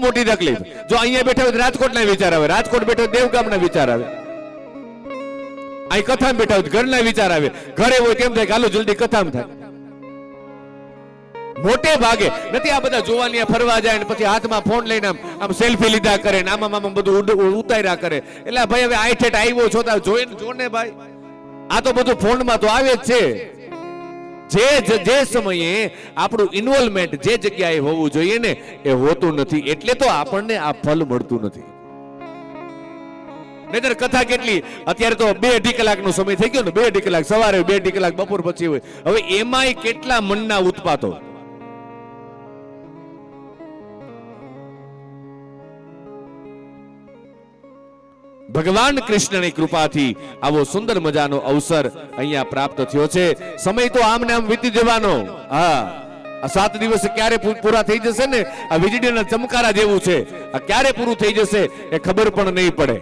મોટી તકલીફ. જો અહીંયા બેઠા હોય રાજકોટના વિચાર આવે, રાજકોટ બેઠો દેવગામના વિચાર આવે, અહીં કથામાં બેઠા હોય ઘરના વિચાર આવે, ઘરે હોય તેમ થાય કે હાલો જલ્દી કથામાં થાય. મોટે ભાગે નથી આ બધા જોવાની ફરવા જાય ને પછી હાથમાં ફોન લઈને આમ સેલ્ફી લીધા કરે ને આમાં બધું ઉતાર્યા કરે. એટલે ભાઈ હવે આઠ આવ્યો છો જોઈને જોને ભાઈ, આ તો બધું ફોનમાં તો આવે જ છે. જે સમયે આપણું ઇન્વોલ્વમેન્ટ જે જગ્યાએ હોવું જોઈએ ને એ હોતું નથી, એટલે તો આપણને આ ફળ મળતું નથી. નહીતર કથા કેટલી અત્યારે તો 2-2.5 કલાકનો સમય થઈ ગયો ને, 2-2.5 કલાક સવારે, 2-2.5 કલાક બપોર પછી હોય. હવે એમાંય કેટલા મનના ઉત્પાતો. ભગવાન કૃષ્ણની કૃપાથી આવો સુંદર મજાનો અવસર અહીંયા પ્રાપ્ત થયો છે. સમય તો આમ ને આમ વીતી જવાનો. હા, આ 7 દિવસ ક્યારે પૂરા થઈ જશે ને, આ વીજળીના ચમકારા જેવું છે. આ ક્યારે પૂરું થઈ જશે એ ખબર પણ નહીં પડે.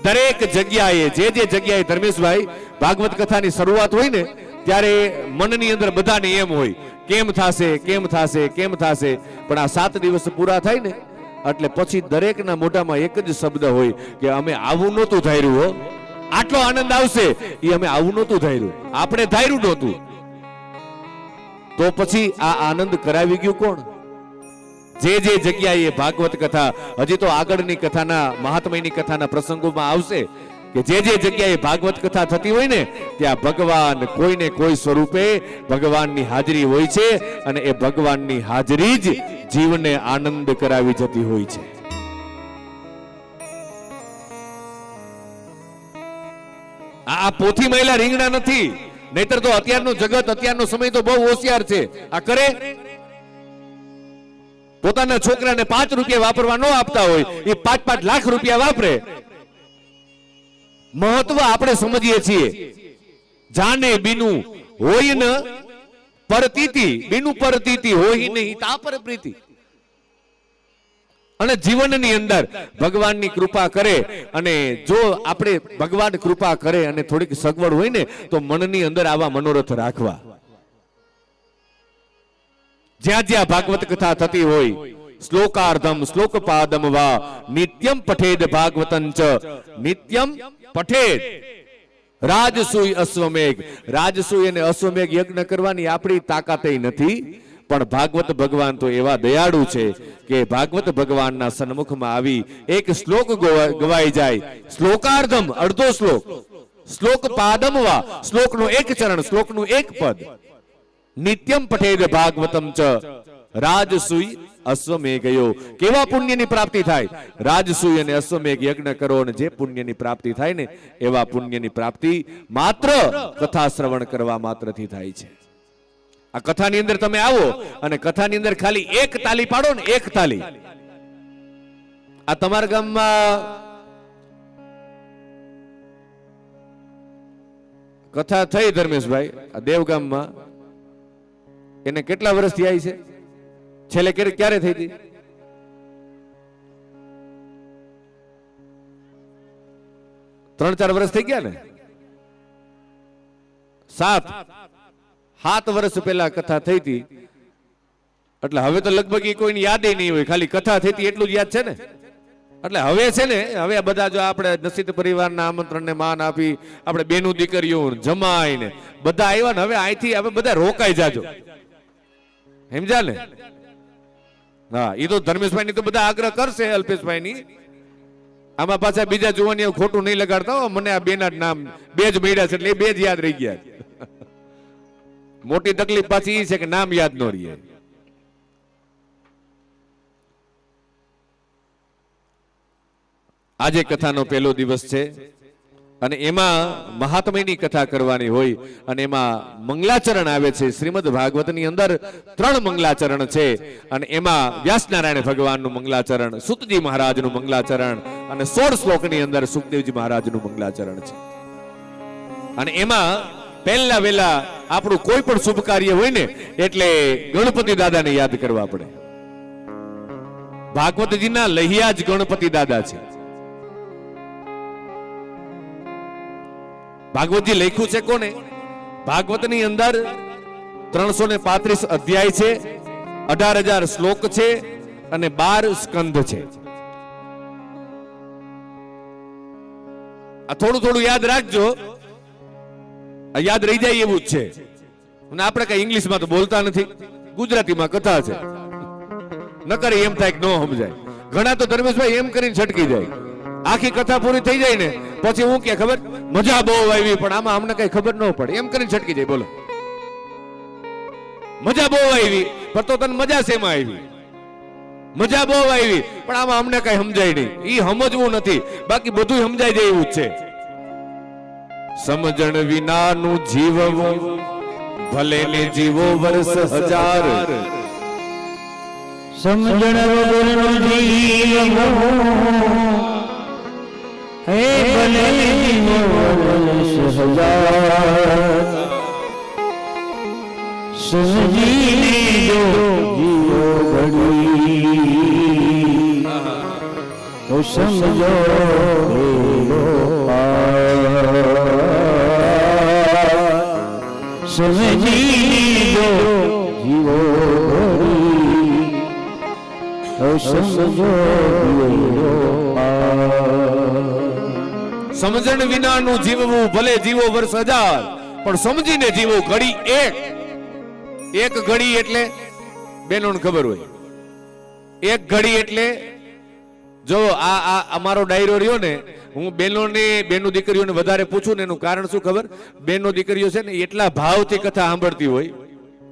દરેક જગ્યાએ જે જગ્યાએ ધર્મેશભાઈ ભાગવત કથાની શરૂઆત હોય ને ત્યારે મનની અંદર બધાને એમ હોય કેમ થશે, કેમ થશે, કેમ થશે. પણ આ 7 દિવસ પૂરા થાય ને એટલે પછી દરેકના મોઢામાં એક જ શબ્દ હોય કે અમે આવું નહોતું ધાર્યું હો, આટલો આનંદ આવશે એ અમે આવું નહોતું ધાર્યું, આપણે ધાર્યું નહોતું. તો પછી આ આનંદ કરાવી ગયું કોણ? જે જગ્યાએ ભાગવત કથા, હજી તો આગળની કથાના મહાત્મ્યની કથાના પ્રસંગોમાં આવશે કે જે જગ્યાએ ભાગવત કથા થતી હોય ને ત્યાં ભગવાન કોઈને કોઈ સ્વરૂપે ભગવાનની હાજરી હોય છે અને એ ભગવાનની હાજરી જ જીવને આનંદ કરાવી જતી હોય છે. આ પોથી મહિલા રીંગણા નથી, નહીતર તો અત્યારનું જગત, અત્યારનો સમય તો બહુ હોશિયાર છે. આ કરે પોતાના છોકરાને 5 રૂપિયા વાપરવા ન આપતા હોય એ 5-5 લાખ રૂપિયા વાપરે. મહત્વ આપણે સમજીએ છીએ. જાને બીનું હોય ન પરતીતિ, બીનું પરતીતિ હોય નહીં તા પર પ્રીતિ. અને જીવનની અંદર ભગવાનની કૃપા કરે અને જો આપણે ભગવાન કૃપા કરે અને થોડીક સગવડ હોય ને તો મનની અંદર આવા મનોરથ રાખવા. જ્યાં ભાગવત કથા થતી હોય શ્લોકાર્ધમ શ્લોકપાદમ વા નિત્યમ પઠેદ ભાગવતંચ નિત્યમ પઠેદ. રાજસૂય અશ્વમેઘ, રાજસૂય અને અશ્વમેઘ યજ્ઞ કરવાની આપણી તાકાતે નથી, પણ ભાગવત ભગવાન તો એવા દયાળુ છે કે ભાગવત ભગવાનના સન્મુખમાં આવી એક શ્લોક ગવાઈ જાય. શ્લોકાર્ધમ અડધો શ્લોક, શ્લોકપાદમ વા શ્લોકનું એક ચરણ, શ્લોકનું એક પદ. નિત્યમ પઠેદ ભાગવતમ ચ રાજસૂય અશ્વમેઘયો. કેવા પુણ્યની પ્રાપ્તિ થાય? રાજસૂય અને અશ્વમેઘ યજ્ઞ કરો અને જે પુણ્યની પ્રાપ્તિ થાય ને એવા પુણ્યની પ્રાપ્તિ માત્ર કથા શ્રવણ કરવા માત્રથી થાય છે. આ કથાની અંદર તમે આવો અને કથાની અંદર ખાલી એક તાલી પાડો ને, એક તાલી. આ તમારા ગામમાં કથા થઈ ધર્મેશભાઈ, આ દેવગામમાં, એને કેટલા વર્ષથી આવી છે? છેલ્લે ક્યારે થઈ હતી? 3-4 વર્ષ થઈ ગયા ને? 7 વર્ષ પહેલા કથા થઈ હતી. એટલે હવે તો લગભગ કોઈને યાદ નહીં હોય, ખાલી કથા થઈ હતી એટલું જ યાદ છે ને. એટલે હવે છે ને, હવે બધા જો આપણે નસીબ પરિવારના આમંત્રણને માન આપી આપણે બેનું દીકરીઓ જમાઈ ને બધા આવ્યા ને, હવે અહીંથી હવે બધા રોકાઈ જાજો, સમજ્યા ને? હા, એ તો ધર્મેશભાઈ ની તો બધા આગ્રહ કરશે, અલ્પેશભાઈ ની. આમાં પાછા બીજા જોવાની ખોટું નહીં લગાડતા. મને આ બેના નામ 2 જ મળ્યા છે એટલે એ 2 જ યાદ રહી ગયા. મોટી તકલીફ પાછી એ છે કે નામ યાદ ન રહે. આજે કથાનો પહેલો દિવસ છે અને એમાં મહાત્મ્યની કથા કરવાની હોય અને એમાં મંગલાચરણ આવે છે. શ્રીમદ ભાગવતની અંદર 3 મંગલાચરણ છે અને એમાં વ્યાસનારાયણ ભગવાનનું મંગલાચરણ, સુતજી મહારાજનું મંગલાચરણ અને 16 શ્લોકની અંદર સુખદેવજી મહારાજનું મંગલાચરણ છે. અને એમાં પહેલા વેલા આપણું કોઈ પણ શુભ કાર્ય હોય ને એટલે ગણપતિ દાદાને યાદ કરવા પડે. ભાગવતજીના લહિયા જ ગણપતિ દાદા છે. ભાગવતજી લખ્યું છે કોને? ભાગવતની અંદર 335 અધ્યાય છે 18,000 શ્લોક છે અને 12 સ્કંધ છે. આ થોડું થોડું યાદ રાખજો, યાદ રહી જાય એવું જ છે. અને આપણે કઈ ઇંગ્લિશમાં તો બોલતા નથી, ગુજરાતીમાં કથા છે. નકર એમ થાય કે ન સમજાય. ઘણા તો ધર્મેશભાઈ એમ કરીને છટકી જાય, આખી કથા પૂરી થઈ જાય ને પછી હું કે ખબર મજા બહુ આવી, પણ આમાં અમને કઈ ખબર ન પડે, એમ કરીને છટકી જાય. બોલો મજા બહુ આવી, પણ તો તને મજા શેમાં આવી? મજા બહુ આવી પણ આમાં અમને કઈ સમજાય નહીં. ઈ સમજવું નથી, બાકી બધું સમજાઈ જાય એવું છે. સમજણ વિનાનું જીવવું ભલે ને જીવો વર્ષ 1000. સમજણ વગરનું જીવવું હે ભલે જીવો વર્ષ 1000. સમજીને જો જીવો ઘડી તો સમજો સમજીને જો જીવો સમજણ વિનાનું જીવવું ભલે જીવો વર્ષ 1000, પણ સમજીને જીવો ઘડી એક. એક ઘડી એટલે બેનોને ખબર હોય, એક ઘડી એટલે જો આ અમારો ડાયરો રહ્યો ને, હું બેનો દીકરીઓને વધારે પૂછું ને એનું કારણ શું ખબર? બેનો દીકરીઓ છે ને એટલા ભાવથી કથા સાંભળતી હોય.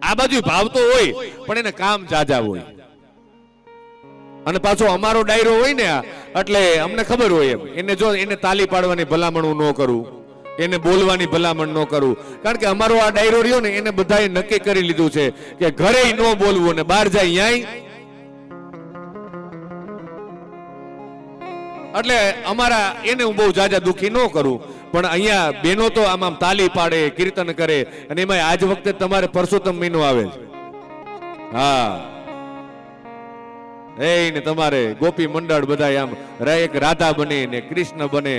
આ બાજુ ભાવ તો હોય પણ એને કામ જાજા હોય. અને પાછો અમારો ડાયરો હોય ને એટલે અમને ખબર હોય એમ, એને જો એને તાલી પાડવાની ભલામણ હું ન કરું, એને બોલવાની ભલામણ ન કરું. કારણ કે અમારો આ ડાયરો રહ્યો ને એને બધાએ નક્કી કરી લીધું છે કે ઘરે ન બોલવું ને બહાર જાય ન્યાય. એટલે અમારા એને હું બહુ જાજા દુખી ન કરું, પણ અહીંયા બેનો તો આમ તાલી પાડે, કીર્તન કરે. અને એમાં આજ વખતે તમારે પરસોત્તમ મહિનો આવે છે. હા, એ ને તમારે ગોપી મંડળ બધા આમ એક રાધા બને ને કૃષ્ણ બને,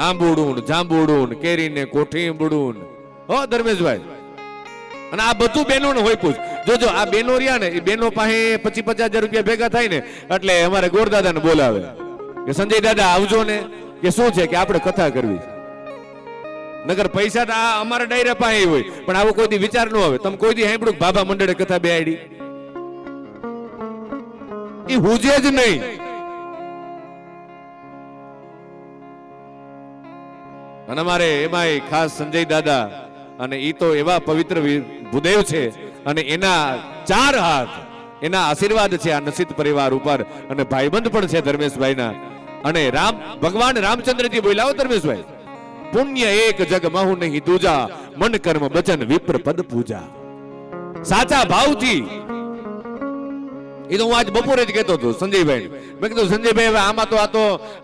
આંબુડું જાંબુડું કેરી ને કોઠીંબુડું. હો ધર્મેશભાઈ, અને આ બધું બેનો ને હોય પૂછ. જોજો આ બેનો રહ્યા ને, એ બેનો પાસે 25,000 રૂપિયા ભેગા થાય ને એટલે અમારે ગોરદાદા ને બોલાવે કે સંજય દાદા આવજો ને, કે શું છે કે આપણે કથા કરવી. નગર પૈસા તો આ અમારા ડાયરા પાસે હોય, પણ આવો કોઈ દી વિચાર ન આવે. તમે કોઈ દી સાંભળ્યું બાબા મંડળે કથા બેહાડી? એ હુજે જ નહીં. અને અમારે એમાંય ખાસ સંજય દાદા, અને ઈ તો એવા પવિત્ર ભૂદેવ છે, અને એના 4 હાથ, એના આશીર્વાદ છે આ નસીત પરિવાર ઉપર, અને ભાઈબંધ પણ છે ધર્મેશભાઈના. અને ભગવાન રામચંદ્રજી બોલ્યા, ધર્મેશભાઈ, પુણ્ય એક જગ mahુ નહીં દૂજા, મન કર્મ બચન વિપ્ર પદ પૂજા. સાચા ભાવથી. એ તો હું આજ બપોરે જ કહેતો હતો સંજયભાઈ. મેં કીધું સંજયભાઈ હવે આમાં તો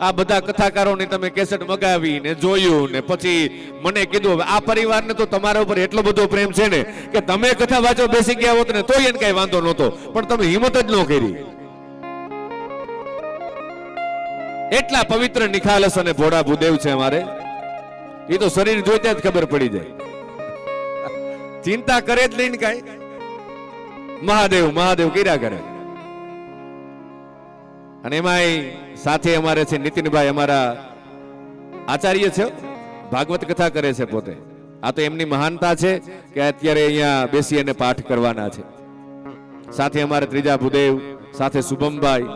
આ બધા કથાકારોની તમે કેસેટ મગાવી ને જોયું ને પછી મને કીધું હવે આ પરિવારને તો તમારા ઉપર એટલો બધો પ્રેમ છે ને કે તમે કથા વાંચો બેસી ગયા હોત ને તોય એને કઈ વાંધો નહોતો, પણ તમે હિંમત જ ન કરી. એટલા પવિત્ર નિખાલસ અને ભોળા ભૂદેવ છે અમારે. એ તો શરીર જોઈતા જ ખબર પડી જાય. ચિંતા કરે જ લઈને કઈ મહાદેવ મહાદેવ કર્યા કરે. અને એમાંય સાથે અમારે છે નીતિનભાઈ, અમારા આચાર્ય છે, ભાગવત કથા કરે છે પોતે. આ તો એમની મહાનતા છે કે અત્યારે અહીંયા બેસી અને પાઠ કરવાના છે. સાથે અમારે ત્રીજા ભૂદેવ, સાથે શુભમભાઈ,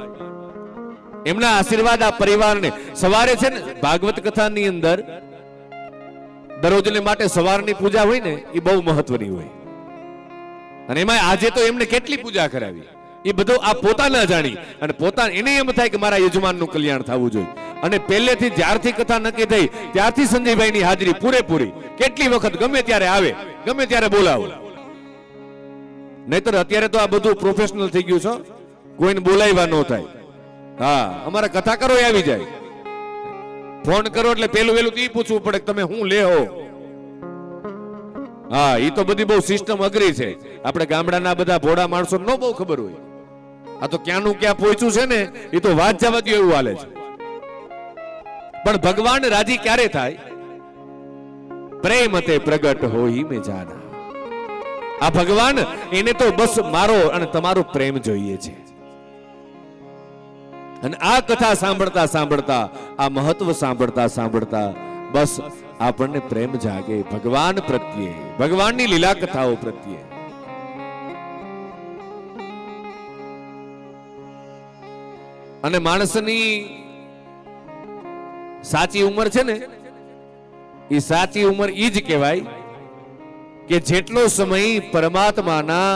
એમના આશીર્વાદ આ પરિવારને. સવારે છે ને ભાગવત કથાની અંદર દરરોજને માટે સવારની પૂજા હોય ને એ બહુ મહત્વની હોય. અને એમાં આજે તો એમને કેટલી પૂજા કરાવી એ બધું આ પોતાના જાણી, અને પોતા એને એમ થાય કે મારા યજમાનનું કલ્યાણ થવું જોઈએ. અને પહેલેથી જ્યારથી કથા નક્કી થઈ ત્યારથી સંજયભાઈની હાજરી પૂરેપૂરી. કેટલી વખત ગમે ત્યારે આવે, ગમે ત્યારે બોલાવો. નહીતર અત્યારે તો આ બધું પ્રોફેશનલ થઈ ગયું છે, કોઈને બોલાવ્યા ન થાય. હા, અમારા કથાકારો આવી જાય, ફોન કરો એટલે પેલું ઈ પૂછવું પડે કે તમે શું લેહો. હા, ઈ તો બધી બહુ સિસ્ટમ અઘરી છે. આપણે ગામડાના બધા ભોળા માણસો નો બહુ ખબર હોય. આ તો ક્યાંનું ક્યાં પહોંચ્યું છે ને એ તો વાત જવા દો એવું હાલે છે. પણ ભગવાન રાજી ક્યારે થાય? પ્રેમ તે પ્રગટ હોય મેં જાના. આ ભગવાન એને તો બસ મારો અને તમારો પ્રેમ જોઈએ છે. અને આ કથા સાંભળતા સાંભળતા, આ મહત્વ સાંભળતા સાંભળતા બસ આપણને પ્રેમ જાગે ભગવાન પ્રત્યે, ભગવાનની લીલા કથાઓ પ્રત્યે. અને માણસની સાચી ઉંમર છે ને, એ સાચી ઉંમર ઈ જ કહેવાય કે જેટલો સમય પરમાત્માના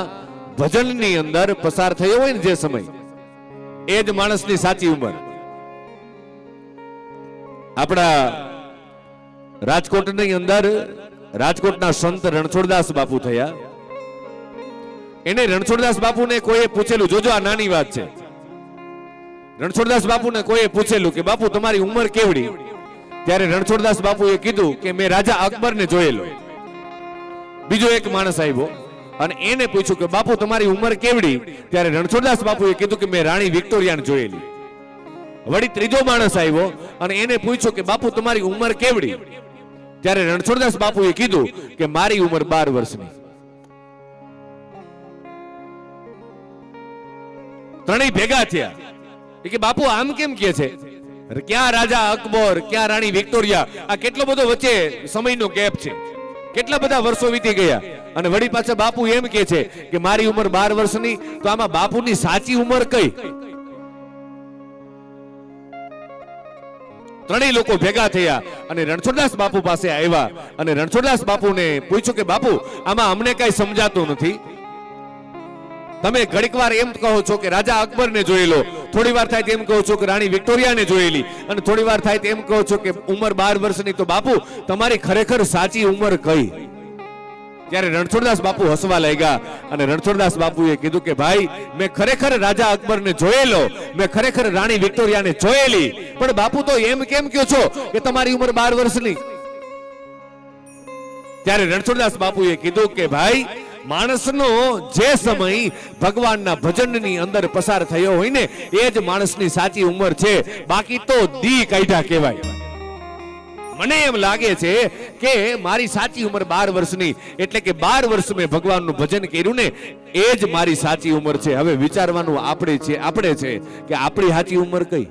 ભજનની અંદર પસાર થયો હોય ને, જે સમય, એ જ માણસની સાચી ઉંમર. આપણા રાજકોટની અંદર રાજકોટના સંત રણછોડદાસ બાપુ થયા. એને રણછોડદાસ બાપુને કોઈએ પૂછેલું, જોજો આ નાની વાત છે, રણછોડદાસ બાપુને કોઈએ પૂછેલું કે બાપુ તમારી ઉંમર કેવડી? ત્યારે રણછોડદાસ બાપુએ કીધું કે મેં રાજા અકબરને જોયેલો. બીજો એક માણસ આવ્યો અને એને પૂછ્યું કે બાપુ તમારી ઉંમર કેવડી? ત્યારે રણછોડદાસ બાપુએ કીધું કે મેં રાણી વિક્ટોરિયાને જોયેલી. વળી ત્રીજો માણસ આવ્યો અને એને પૂછ્યું કે બાપુ તમારી ઉંમર કેવડી? ત્યારે રણછોડદાસ બાપુએ કીધું કે મારી ઉંમર 12 વર્ષની. ત્રણેય ભેગા થયા કે બાપુ આમ કેમ કે છે? ક્યાં રાજા અકબર, ક્યાં રાણી વિક્ટોરિયા, આ કેટલો બધો વચ્ચે સમયનો ગેપ છે, કેટલા બધા વર્ષો વીતી ગયા. અને વળી પાછા બાપુ એમ કે છે કે મારી ઉંમર 12 વર્ષની. તો આમાં બાપુની સાચી ઉંમર કઈ? ત્રણેય લોકો ભેગા થયા અને રણછોડદાસ બાપુ પાસે આવ્યા અને રણછોડદાસ બાપુને પૂછ્યું કે બાપુ આમાં અમને કઈ સમજાતું નથી. તમે ઘડીક વાર એમ કહો છો કે રાજા અકબરને જોયેલો, થોડી વાર થાય તેમ કહો છો કે રાણી વિક્ટોરિયાને જોયેલી, અને થોડી વાર થાય તેમ કહો છો કે ઉંમર 12 વર્ષની. તો બાપુ તમારી ખરેખર સાચી ઉંમર કઈ? ત્યારે રણછોડદાસ બાપુ હસવા લાગ્યા અને રણછોડદાસ બાપુએ કીધું કે ભાઈ મેં ખરેખર રાજા અકબરને જોયેલો, મેં ખરેખર રાણી વિક્ટોરિયાને જોયેલી, પણ બાપુ તો એમ કેમ કહો છો કે તમારી ઉંમર 12 વર્ષની? ત્યારે રણછોડદાસ બાપુએ કીધું કે ભાઈ માણસનો જે સમય ભગવાનના ભજનની અંદર પસાર થયો હોય ને, એ જ માણસની સાચી ઉંમર છે. બાકી તો દી કાઢ્યા કહેવાય. મને એમ લાગે છે કે મારી સાચી ઉંમર 12 વર્ષની, એટલે કે 12 વર્ષ મેં ભગવાનનું ભજન કર્યું ને, એ જ મારી સાચી ઉંમર છે. હવે વિચારવાનું આપણે છે કે આપણી સાચી ઉંમર કઈ?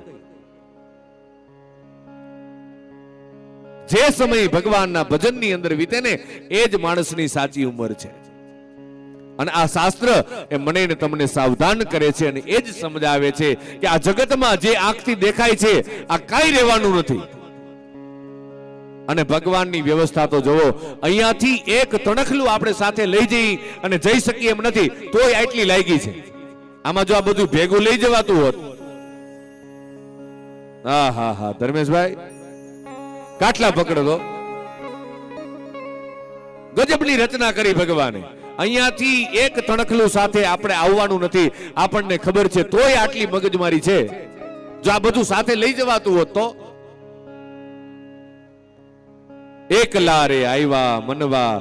જે સમય ભગવાનના ભજનની અંદર વીતે ને, એ જ માણસની સાચી ઉંમર છે. અને આ શાસ્ત્ર એ મને ને તમને સાવધાન કરે છે અને એ જ સમજાવે છે કે આ જગતમાં જે આંખથી દેખાય છે આ કાંઈ રહેવાનું નથી. અને ભગવાનની વ્યવસ્થા તો જોવો, અહીંયાથી એક તણખલું આપણે સાથે લઈ જઈ અને જઈ શકીએ એમ નથી, તોય આટલી લાગી છે. આમાં જો આ બધું ભેગું લઈ જવાતું હોત, હા ધર્મેશભાઈ કાટલા પકડો. ગજબની રચના કરી ભગવાને. અહીંયાથી એક તણખલું સાથે આપણે આવવાનું નથી, આપણને ખબર છે, તોય આટલી મગજમારી છે. જો આ બધું સાથે લઈ જવાતું હોત તો. એકલા રે આવ્યા મનવા,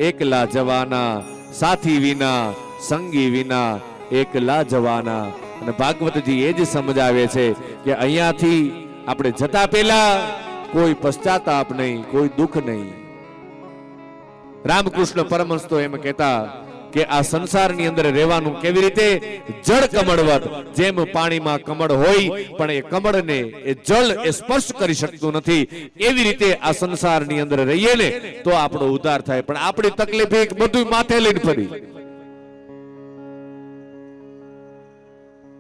એકલા જવાના, સાથી વિના સંગી વિના, એકલા જવાના. અને ભાગવતજી એ જ સમજાવે છે કે અહીંયાથી આપણે જતા પહેલા કોઈ પશ્ચાતાપ નહીં, કોઈ દુઃખ નહીં. રામકૃષ્ણ પરમહંસ તો એમ કહેતા કે આ સંસારની અંદર રહેવાનું કેવી રીતે? જળ કમળવત. જેમ પાણીમાં કમળ હોય પણ એ કમળને એ જળ એ સ્પર્શ કરી શકતું નથી, એવી રીતે આ સંસારની અંદર રહીએ ને તો આપણો ઉદ્ધાર થાય. પણ આપણી તકલીફ બધું માથે લઈને ફરી.